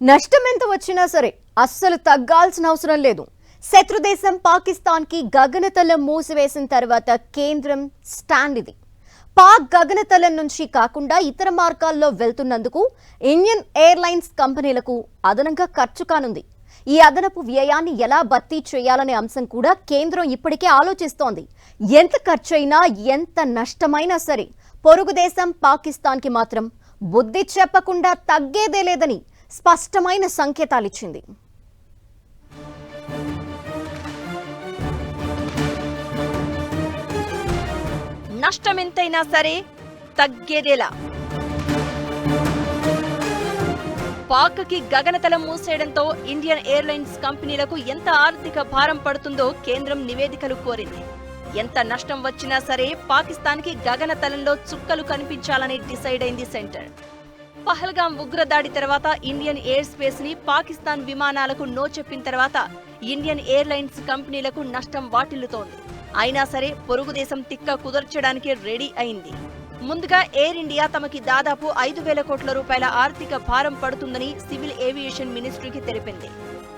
నష్టం ఎంత వచ్చినా సరే అస్సలు తగ్గాల్సిన అవసరం లేదు. శత్రుదేశం పాకిస్తాన్ కి గగనతలం మూసివేసిన తర్వాత కేంద్రం స్టాండ్ ఇది. పాక్ గగనతలం నుంచి కాకుండా ఇతర మార్గాల్లో వెళ్తున్నందుకు ఇండియన్ ఎయిర్లైన్స్ కంపెనీలకు అదనంగా ఖర్చు కానుంది. ఈ అదనపు వ్యయాన్ని ఎలా భర్తీ చేయాలనే అంశం కూడా కేంద్రం ఇప్పటికే ఆలోచిస్తోంది. ఎంత ఖర్చైనా ఎంత నష్టమైనా సరే పొరుగు దేశం పాకిస్తాన్ కి మాత్రం బుద్ధి చెప్పకుండా తగ్గేదే లేదని స్పష్టమైన సంకేతాలిచ్చింది. నష్టమెంతైనా సరే తగ్గేదేలా. పాక్కి గగనతలం మూసేయడంతో ఇండియన్ ఎయిర్లైన్స్ కంపెనీలకు ఎంత ఆర్థిక భారం పడుతుందో కేంద్రం నివేదికలు కోరింది. ఎంత నష్టం వచ్చినా సరే పాకిస్తాన్కి గగనతలంలో చుక్కలు కనిపించాలని డిసైడ్ అయింది సెంటర్. పహల్గాం ఉగ్రదాడి తర్వాత ఇండియన్ ఎయిర్ స్పేస్ ని పాకిస్తాన్ విమానాలకు నో చెప్పిన తర్వాత ఇండియన్ ఎయిర్లైన్స్ కంపెనీలకు నష్టం వాటిల్లుతోంది. అయినా సరే పొరుగు దేశం తిక్క కుదర్చడానికి రెడీ అయింది. ముందుగా ఎయిర్ ఇండియా తమకి దాదాపు 5,000 కోట్ల రూపాయల ఆర్థిక భారం పడుతుందని సివిల్ ఏవియేషన్ మినిస్ట్రీకి తెలిపింది.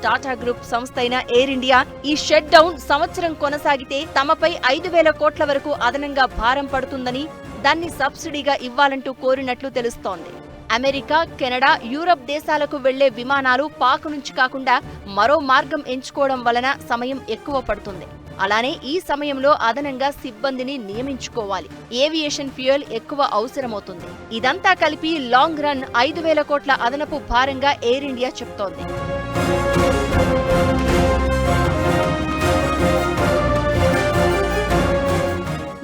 టాటా గ్రూప్ సంస్థ అయిన ఎయిర్ ఇండియా ఈ షట్ డౌన్ సంవత్సరం కొనసాగితే తమపై 5,000 కోట్ల వరకు అదనంగా భారం పడుతుందని, దాన్ని సబ్సిడీగా ఇవ్వాలంటూ కోరినట్లు తెలుస్తోంది. అమెరికా, కెనడా, యూరప్ దేశాలకు వెళ్లే విమానాలు పాక్ నుంచి కాకుండా మరో మార్గం ఎంచుకోవడం వలన సమయం ఎక్కువ పడుతుంది. అలానే ఈ సమయంలో అదనంగా సిబ్బందిని నియమించుకోవాలి. ఏవియేషన్ ఫ్యూయల్ ఎక్కువ అవసరమవుతుంది. ఇదంతా కలిపి లాంగ్ రన్ 5,000 కోట్ల అదనపు భారంగా ఎయిర్ ఇండియా చెప్తోంది.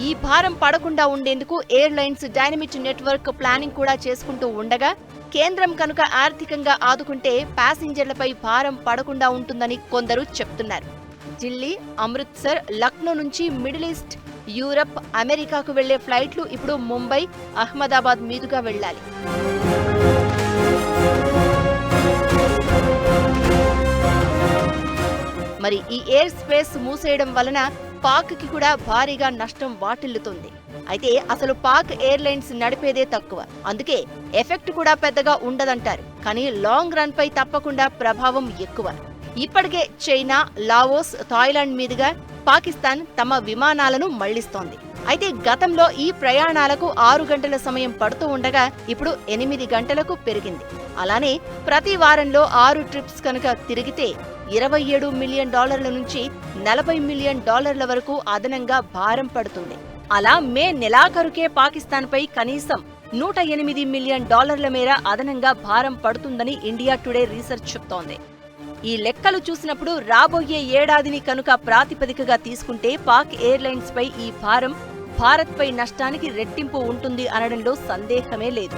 ఈ భారం పడకుండా ఉండేందుకు ఎయిర్లైన్స్ డైనమిక్ నెట్వర్క్ ప్లానింగ్ కూడా చేసుకుంటూ ఉండగా, కేంద్రం కనుక ఆర్థికంగా ఆదుకుంటే ప్యాసింజర్లపై భారం పడకుండా ఉంటుందని కొందరు చెప్తున్నారు. ఢిల్లీ, అమృత్సర్, లక్నో నుంచి మిడిల్ ఈస్ట్, యూరప్, అమెరికాకు వెళ్లే ఫ్లైట్లు ఇప్పుడు ముంబై, అహ్మదాబాద్ మీదుగా వెళ్లాలి. మరి ఈ ఎయిర్ స్పేస్ మూసేయడం వలన పాక్ కి కూడా భారీగా నష్టం వాటిల్లుతుంది. అయితే అసలు పాక్ ఎయిర్లైన్స్ నడిపేదే తక్కువ, అందుకే ఎఫెక్ట్ కూడా పెద్దగా ఉండదంటారు. కానీ లాంగ్ రన్ పై తప్పకుండా ప్రభావం ఎక్కువ. ఇప్పటికే చైనా, లావోస్, థాయిలాండ్ మీదుగా పాకిస్తాన్ తమ విమానాలను మళ్లిస్తోంది. అయితే గతంలో ఈ ప్రయాణాలకు 6 గంటల సమయం పడుతూ ఉండగా ఇప్పుడు 8 గంటలకు పెరిగింది. అలానే ప్రతి వారంలో 6 ట్రిప్స్ కనుక తిరిగితే $27 మిలియన్ నుంచి $40 మిలియన్ వరకు అదనంగా భారం పడుతుంది. అలా మే నెలాఖరుకే పాకిస్తాన్పై కనీసం $108 మిలియన్ మేర అదనంగా భారం పడుతుందని ఇండియా టుడే రీసెర్చ్ చెప్తోంది. ఈ లెక్కలు చూసినప్పుడు రాబోయే ఏడాదిని కనుక ప్రాతిపదికగా తీసుకుంటే పాక్ ఎయిర్లైన్స్ పై ఈ భారం భారత్ పై నష్టానికి రెట్టింపు ఉంటుంది అనడంలో సందేహమే లేదు.